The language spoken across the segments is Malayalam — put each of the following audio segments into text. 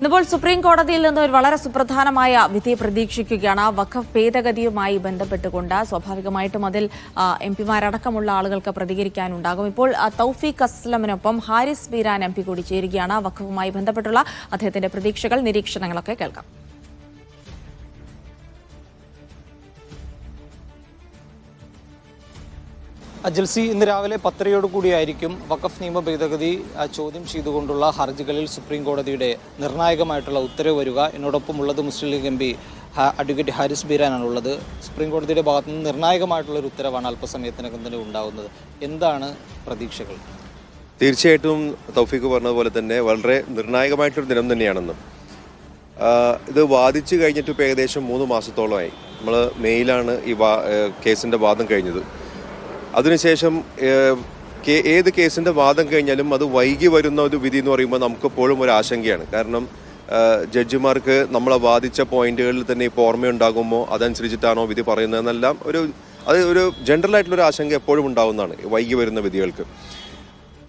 ഇപ്പോൾ സുപ്രീം കോടതിയിൽ നിന്ന് ഒരു വളരെ സുപ്രധാനമായ വിധി പ്രതീക്ഷിക്കുകയാണ്. വഖഫ് ഭേദഗതിയുമായി ബന്ധപ്പെട്ടുകൊണ്ട് സ്വാഭാവികമായിട്ടും അതിൽ എംപിമാരടക്കമുള്ള ആളുകൾക്ക് പ്രതികരിക്കാനുണ്ടാകും. ഇപ്പോൾ തൗഫീഖ് അസ്ലമിനൊപ്പം ഹാരിസ് ബീരാൻ എംപി കൂടി ചേരുകയാണ്. വഖഫുമായി ബന്ധപ്പെട്ടുള്ള അദ്ദേഹത്തിന്റെ പ്രതീക്ഷകൾ, നിരീക്ഷണങ്ങളൊക്കെ കേൾക്കാം. ജൽസി, ഇന്ന് രാവിലെ 10:30 കൂടിയായിരിക്കും വഖഫ് നിയമ ഭേദഗതി ചോദ്യം ചെയ്തുകൊണ്ടുള്ള ഹർജികളിൽ സുപ്രീം കോടതിയുടെ നിർണായകമായിട്ടുള്ള ഉത്തരവ് വരിക. എന്നോടൊപ്പമുള്ളത് Muslim League M P advocate Haris ബീരാനാണുള്ളത്. സുപ്രീം കോടതിയുടെ ഭാഗത്തു നിന്ന് നിർണായകമായിട്ടുള്ളൊരു ഉത്തരവാണ് അല്പസമയത്തിനകം തന്നെ ഉണ്ടാകുന്നത്. എന്താണ് പ്രതീക്ഷകൾ? തീർച്ചയായിട്ടും തൗഫീഖ് പറഞ്ഞതുപോലെ തന്നെ വളരെ നിർണായകമായിട്ടൊരു ദിനം തന്നെയാണെന്ന്. ഇത് വാദിച്ചു കഴിഞ്ഞിട്ട് ഇപ്പോൾ ഏകദേശം 3 മാസത്തോളമായി. നമ്മൾ മെയ്യിലാണ് ഈ കേസിൻ്റെ വാദം കഴിഞ്ഞത്. അതിനുശേഷം ഏത് കേസിൻ്റെ വാദം കഴിഞ്ഞാലും അത് വൈകി വരുന്ന ഒരു വിധി എന്ന് പറയുമ്പോൾ നമുക്കെപ്പോഴും ഒരു ആശങ്കയാണ്. കാരണം ജഡ്ജിമാർക്ക് നമ്മളെ വാദിച്ച പോയിന്റുകളിൽ തന്നെ ഇപ്പോൾ ഓർമ്മയുണ്ടാകുമോ, അതനുസരിച്ചിട്ടാണോ വിധി പറയുന്നതെന്നെല്ലാം ഒരു ജനറൽ ആയിട്ടുള്ളൊരു ആശങ്ക എപ്പോഴും ഉണ്ടാകുന്നതാണ് വൈകി വരുന്ന വിധികൾക്ക്.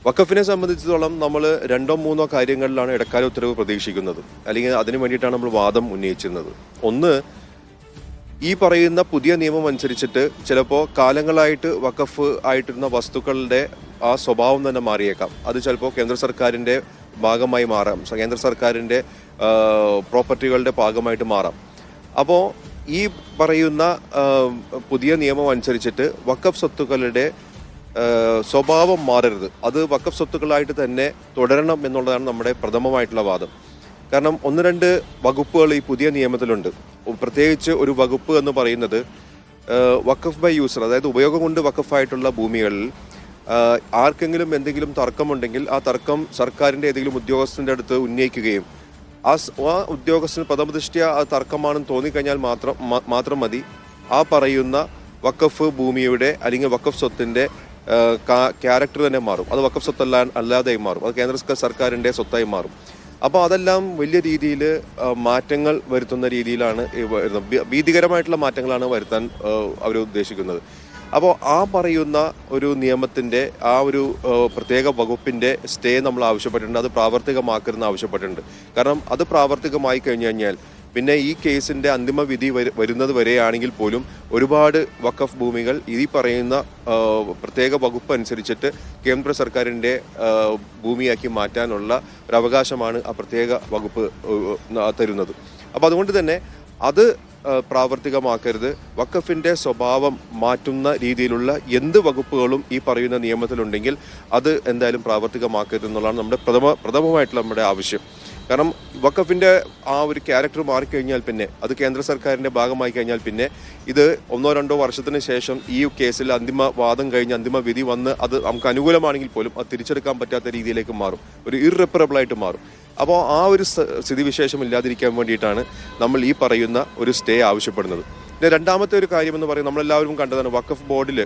വഖഫിനെ സംബന്ധിച്ചിടത്തോളം നമ്മൾ 2-3 കാര്യങ്ങളിലാണ് ഇടക്കാല ഉത്തരവ് പ്രതീക്ഷിക്കുന്നത്, അല്ലെങ്കിൽ അതിനു വേണ്ടിയിട്ടാണ് നമ്മൾ വാദം ഉന്നയിച്ചിരുന്നത്. ഒന്ന്, ഈ പറയുന്ന പുതിയ നിയമം അനുസരിച്ചിട്ട് ചിലപ്പോൾ കാലങ്ങളായിട്ട് വഖഫ് ആയിട്ടിരുന്ന വസ്തുക്കളുടെ ആ സ്വഭാവം തന്നെ മാറിയേക്കാം. അത് ചിലപ്പോൾ കേന്ദ്ര സർക്കാരിൻ്റെ ഭാഗമായി മാറാം, കേന്ദ്ര സർക്കാരിൻ്റെ പ്രോപ്പർട്ടികളുടെ ഭാഗമായിട്ട് മാറാം. അപ്പോൾ ഈ പറയുന്ന പുതിയ നിയമം അനുസരിച്ചിട്ട് വഖഫ് സ്വത്തുക്കളുടെ സ്വഭാവം മാറരുത്, അത് വഖഫ് സ്വത്തുക്കളായിട്ട് തന്നെ തുടരണം എന്നുള്ളതാണ് നമ്മുടെ പ്രഥമമായിട്ടുള്ള വാദം. കാരണം 1-2 വകുപ്പുകൾ ഈ പുതിയ നിയമത്തിലുണ്ട്. പ്രത്യേകിച്ച് ഒരു വകുപ്പ് എന്ന് പറയുന്നത് വഖഫ് ബൈ യൂസർ, അതായത് ഉപയോഗം കൊണ്ട് വഖഫായിട്ടുള്ള ഭൂമികളിൽ ആർക്കെങ്കിലും എന്തെങ്കിലും തർക്കമുണ്ടെങ്കിൽ ആ തർക്കം സർക്കാരിൻ്റെ ഏതെങ്കിലും ഉദ്യോഗസ്ഥൻ്റെ അടുത്ത് ഉന്നയിക്കുകയും ആ ഉദ്യോഗസ്ഥന് പ്രഥമദൃഷ്ട്യാ ആ തർക്കമാണെന്ന് തോന്നിക്കഴിഞ്ഞാൽ മാത്രം മതി ആ പറയുന്ന വഖഫ് ഭൂമിയുടെ അല്ലെങ്കിൽ വഖഫ് സ്വത്തിൻ്റെ ക്യാരക്ടർ തന്നെ മാറും. അത് വഖഫ് സ്വത്തല്ലാതെയും മാറും, അത് കേന്ദ്ര സർക്കാരിൻ്റെ സ്വത്തായി മാറും. അപ്പോൾ അതെല്ലാം വലിയ രീതിയിൽ മാറ്റങ്ങൾ വരുത്തുന്ന രീതിയിലാണ് ഭീതികരമായിട്ടുള്ള മാറ്റങ്ങളാണ് വരുത്താൻ അവർ ഉദ്ദേശിക്കുന്നത്. അപ്പോൾ ആ പറയുന്ന ഒരു നിയമത്തിൻ്റെ ആ ഒരു പ്രത്യേക വകുപ്പിൻ്റെ സ്റ്റേ നമ്മൾ ആവശ്യപ്പെട്ടിട്ടുണ്ട്, അത് പ്രാവർത്തികമാക്കരുതെന്ന് ആവശ്യപ്പെട്ടിട്ടുണ്ട്. കാരണം അത് പ്രാവർത്തികമായി കഴിഞ്ഞു കഴിഞ്ഞാൽ പിന്നെ ഈ കേസിൻ്റെ അന്തിമ വിധി വരുന്നത് വരെയാണെങ്കിൽ പോലും ഒരുപാട് വഖഫ് ഭൂമികൾ ഈ പറയുന്ന പ്രത്യേക വകുപ്പ് അനുസരിച്ചിട്ട് കേന്ദ്ര സർക്കാരിൻ്റെ ഭൂമിയാക്കി മാറ്റാനുള്ള ഒരു അവകാശമാണ് ആ പ്രത്യേക വകുപ്പ് തരുന്നത്. അപ്പോൾ അതുകൊണ്ട് തന്നെ അത് പ്രാവർത്തികമാക്കരുത്. വഖഫിൻ്റെ സ്വഭാവം മാറ്റുന്ന രീതിയിലുള്ള എന്ത് വകുപ്പുകളും ഈ പറയുന്ന നിയമത്തിലുണ്ടെങ്കിൽ അത് എന്തായാലും പ്രാവർത്തികമാക്കരുത് എന്നുള്ളതാണ് നമ്മുടെ പ്രഥമമായിട്ടുള്ള നമ്മുടെ ആവശ്യം. കാരണം വഖഫിൻ്റെ ആ ഒരു ക്യാരക്ടർ മാറിക്കഴിഞ്ഞാൽ പിന്നെ അത് കേന്ദ്ര സർക്കാരിൻ്റെ ഭാഗമായി കഴിഞ്ഞാൽ പിന്നെ ഇത് 1-2 വർഷത്തിന് ശേഷം ഈ കേസിൽ അന്തിമ വാദം കഴിഞ്ഞ് അന്തിമ വിധി വന്ന് അത് നമുക്ക് അനുകൂലമാണെങ്കിൽ പോലും അത് തിരിച്ചെടുക്കാൻ പറ്റാത്ത രീതിയിലേക്ക് മാറും, ഒരു ഇറെപ്പറബിളായിട്ട് മാറും. അപ്പോൾ ആ ഒരു സ്ഥിതിവിശേഷം ഇല്ലാതിരിക്കാൻ വേണ്ടിയിട്ടാണ് നമ്മൾ ഈ പറയുന്ന ഒരു സ്റ്റേ ആവശ്യപ്പെടുന്നത്. പിന്നെ രണ്ടാമത്തെ ഒരു കാര്യമെന്ന് പറയുന്നത് നമ്മളെല്ലാവരും കണ്ടതാണ് വഖഫ് ബോർഡിൽ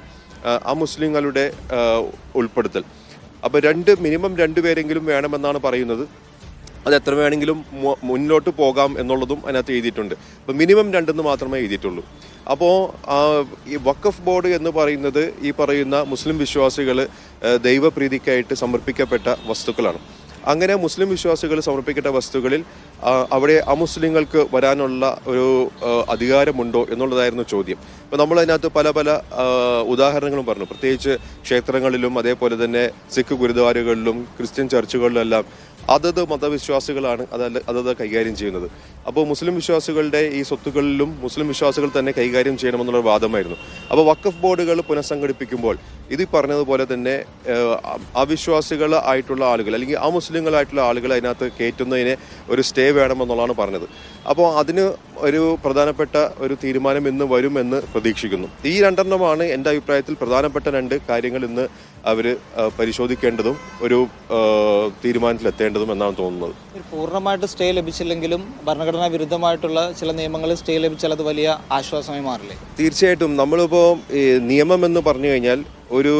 ആ മുസ്ലിങ്ങളുടെ ഉൾപ്പെടുത്തൽ. അപ്പോൾ മിനിമം 2 പേരെങ്കിലും വേണമെന്നാണ് പറയുന്നത്. അത് എത്ര വേണമെങ്കിലും മുന്നോട്ട് പോകാം എന്നുള്ളതും അതിനകത്ത് എഴുതിയിട്ടുണ്ട്. അപ്പോൾ മിനിമം 2 മാത്രമേ എഴുതിയിട്ടുള്ളൂ. അപ്പോൾ ഈ വഖഫ് ബോർഡ് എന്ന് പറയുന്നത് ഈ പറയുന്ന മുസ്ലിം വിശ്വാസികൾ ദൈവപ്രീതിക്കായിട്ട് സമർപ്പിക്കപ്പെട്ട വസ്തുക്കളാണ്. അങ്ങനെ മുസ്ലിം വിശ്വാസികൾ സമർപ്പിക്കേണ്ട വസ്തുക്കളിൽ അവിടെ അമുസ്ലിങ്ങൾക്ക് വരാനുള്ള ഒരു അധികാരമുണ്ടോ എന്നുള്ളതായിരുന്നു ചോദ്യം. അപ്പോൾ നമ്മളതിനകത്ത് പല ഉദാഹരണങ്ങളും പറഞ്ഞു. പ്രത്യേകിച്ച് ക്ഷേത്രങ്ങളിലും അതേപോലെ തന്നെ സിഖ് ഗുരുദ്വാരകളിലും ക്രിസ്ത്യൻ ചർച്ചുകളിലും എല്ലാം അതത് മതവിശ്വാസികളാണ് അതത് കൈകാര്യം ചെയ്യുന്നത്. അപ്പോൾ മുസ്ലിം വിശ്വാസികളുടെ ഈ സ്വത്തുക്കളിലും മുസ്ലിം വിശ്വാസികൾ തന്നെ കൈകാര്യം ചെയ്യണമെന്നുള്ള വാദമായിരുന്നു. അപ്പോൾ വഖഫ് ബോർഡുകൾ പുനഃസംഘടിപ്പിക്കുമ്പോൾ ഇത് പറഞ്ഞതുപോലെ തന്നെ അവിശ്വാസികൾ ആയിട്ടുള്ള ആളുകൾ അല്ലെങ്കിൽ അമുസ്ലിങ്ങളായിട്ടുള്ള ആളുകൾ അതിനകത്ത് കയറ്റുന്നതിന് ഒരു സ്റ്റേ വേണമെന്നുള്ളതാണ് പറഞ്ഞത്. അപ്പോൾ അതിന് ഒരു പ്രധാനപ്പെട്ട ഒരു തീരുമാനം ഇന്ന് വരുമെന്ന് പ്രതീക്ഷിക്കുന്നു. ഈ 2 എൻ്റെ അഭിപ്രായത്തിൽ പ്രധാനപ്പെട്ട 2 കാര്യങ്ങൾ ഇന്ന് അവർ പരിശോധിക്കേണ്ടതും ഒരു തീരുമാനത്തിലെത്തേണ്ടതും എന്നാണ് തോന്നുന്നത്. പൂർണ്ണമായിട്ട് സ്റ്റേ ലഭിച്ചില്ലെങ്കിലും ഭരണഘടനാ വിരുദ്ധമായിട്ടുള്ള ചില നിയമങ്ങൾ സ്റ്റേ ലഭിച്ചാൽ അത് വലിയ ആശ്വാസമായി മാറില്ലേ? തീർച്ചയായിട്ടും. നമ്മളിപ്പോൾ നിയമം എന്ന് പറഞ്ഞു കഴിഞ്ഞാൽ ഒരു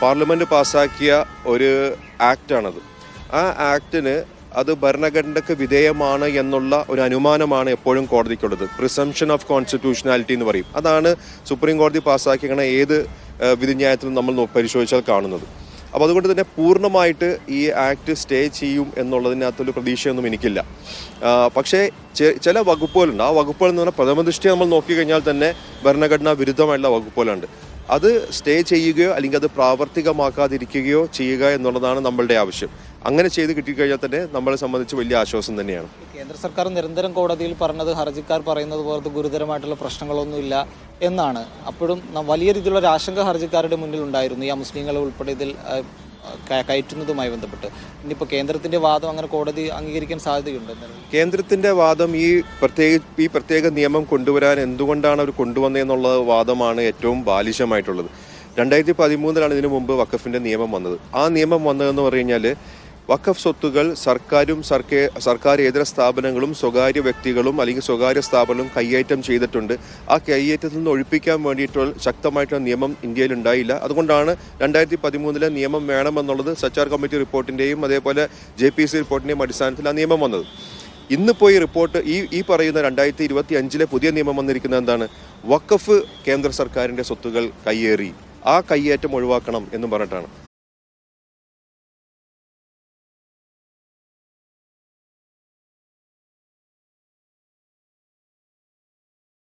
പാർലമെൻറ്റ് പാസ്സാക്കിയ ഒരു ആക്റ്റാണത്. ആ ആക്ടിന് അത് ഭരണഘടനയ്ക്ക് വിധേയമാണ് എന്നുള്ള ഒരു അനുമാനമാണ് എപ്പോഴും കോടതിക്കുള്ളത്. പ്രിസംപ്ഷൻ ഓഫ് കോൺസ്റ്റിറ്റ്യൂഷനാലിറ്റി എന്ന് പറയും. അതാണ് സുപ്രീം കോടതി പാസ്സാക്കിയ ഏത് വിധിന്യായത്തിലും നമ്മൾ പരിശോധിച്ചാൽ കാണുന്നത്. അപ്പോൾ അതുകൊണ്ട് തന്നെ പൂർണ്ണമായിട്ട് ഈ ആക്ട് സ്റ്റേ ചെയ്യും എന്നുള്ളതിനകത്തൊരു പ്രതീക്ഷയൊന്നും എനിക്കില്ല. പക്ഷേ ചില വകുപ്പുകളുണ്ട്. ആ വകുപ്പുകൾ എന്ന് പറഞ്ഞാൽ പ്രഥമ ദൃഷ്ടിയ നമ്മൾ നോക്കിക്കഴിഞ്ഞാൽ തന്നെ ഭരണഘടനാ വിരുദ്ധമായിട്ടുള്ള വകുപ്പുകളുണ്ട്. അത് സ്റ്റേ ചെയ്യുകയോ അല്ലെങ്കിൽ അത് പ്രാവർത്തികമാക്കാതിരിക്കുകയോ ചെയ്യുക എന്നുള്ളതാണ് നമ്മളുടെ ആവശ്യം. അങ്ങനെ ചെയ്ത് കിട്ടിക്കഴിഞ്ഞാൽ തന്നെ നമ്മളെ സംബന്ധിച്ച് വലിയ ആശ്വാസം തന്നെയാണ്. കേന്ദ്ര സർക്കാർ നിരന്തരം കോടതിയിൽ പറഞ്ഞത് ഹർജിക്കാർ പറയുന്നത് പോലത്തെ ഗുരുതരമായിട്ടുള്ള പ്രശ്നങ്ങളൊന്നുമില്ല എന്നാണ്. അപ്പോഴും വലിയ രീതിയിലുള്ള ഒരു ആശങ്ക ഹർജിക്കാരുടെ മുന്നിൽ ഉണ്ടായിരുന്നു, ഈ മുസ്ലിങ്ങളെ ഉൾപ്പെടെ ഇതിൽ കയറ്റുന്നതുമായി ബന്ധപ്പെട്ട്. ഇനിയിപ്പോൾ കേന്ദ്രത്തിന്റെ വാദം അങ്ങനെ കോടതി അംഗീകരിക്കാൻ സാധ്യതയുണ്ട്. കേന്ദ്രത്തിന്റെ വാദം ഈ പ്രത്യേക നിയമം കൊണ്ടുവരാൻ എന്തുകൊണ്ടാണ് അവർ കൊണ്ടുവന്നതെന്നുള്ള വാദമാണ് ഏറ്റവും ബാലിശമായിട്ടുള്ളത്. 2013 ഇതിനു മുമ്പ് വഖഫിന്റെ നിയമം വന്നത്. ആ നിയമം വന്നതെന്ന് പറഞ്ഞു കഴിഞ്ഞാൽ വഖഫ് സ്വത്തുകൾ സർക്കാരേതര സ്ഥാപനങ്ങളും സ്വകാര്യ വ്യക്തികളും അല്ലെങ്കിൽ സ്വകാര്യ സ്ഥാപനവും കൈയേറ്റം ചെയ്തിട്ടുണ്ട്. ആ കൈയേറ്റത്തിൽ നിന്ന് ഒഴിപ്പിക്കാൻ വേണ്ടിയിട്ടുള്ള ശക്തമായിട്ടുള്ള നിയമം ഇന്ത്യയിൽ ഉണ്ടായില്ല. അതുകൊണ്ടാണ് 2013 നിയമം വേണമെന്നുള്ളത് സച്ചാർ കമ്മിറ്റി റിപ്പോർട്ടിൻ്റെയും അതേപോലെ JPC റിപ്പോർട്ടിൻ്റെയും അടിസ്ഥാനത്തിൽ ആ നിയമം വന്നത്. ഇന്നിപ്പോൾ ഈ റിപ്പോർട്ട് ഈ പറയുന്ന 2025 പുതിയ നിയമം വന്നിരിക്കുന്നത് എന്താണ്? വഖഫ് കേന്ദ്ര സർക്കാരിൻ്റെ സ്വത്തുകൾ കയ്യേറി, ആ കയ്യേറ്റം ഒഴിവാക്കണം എന്ന് പറഞ്ഞിട്ടാണ്.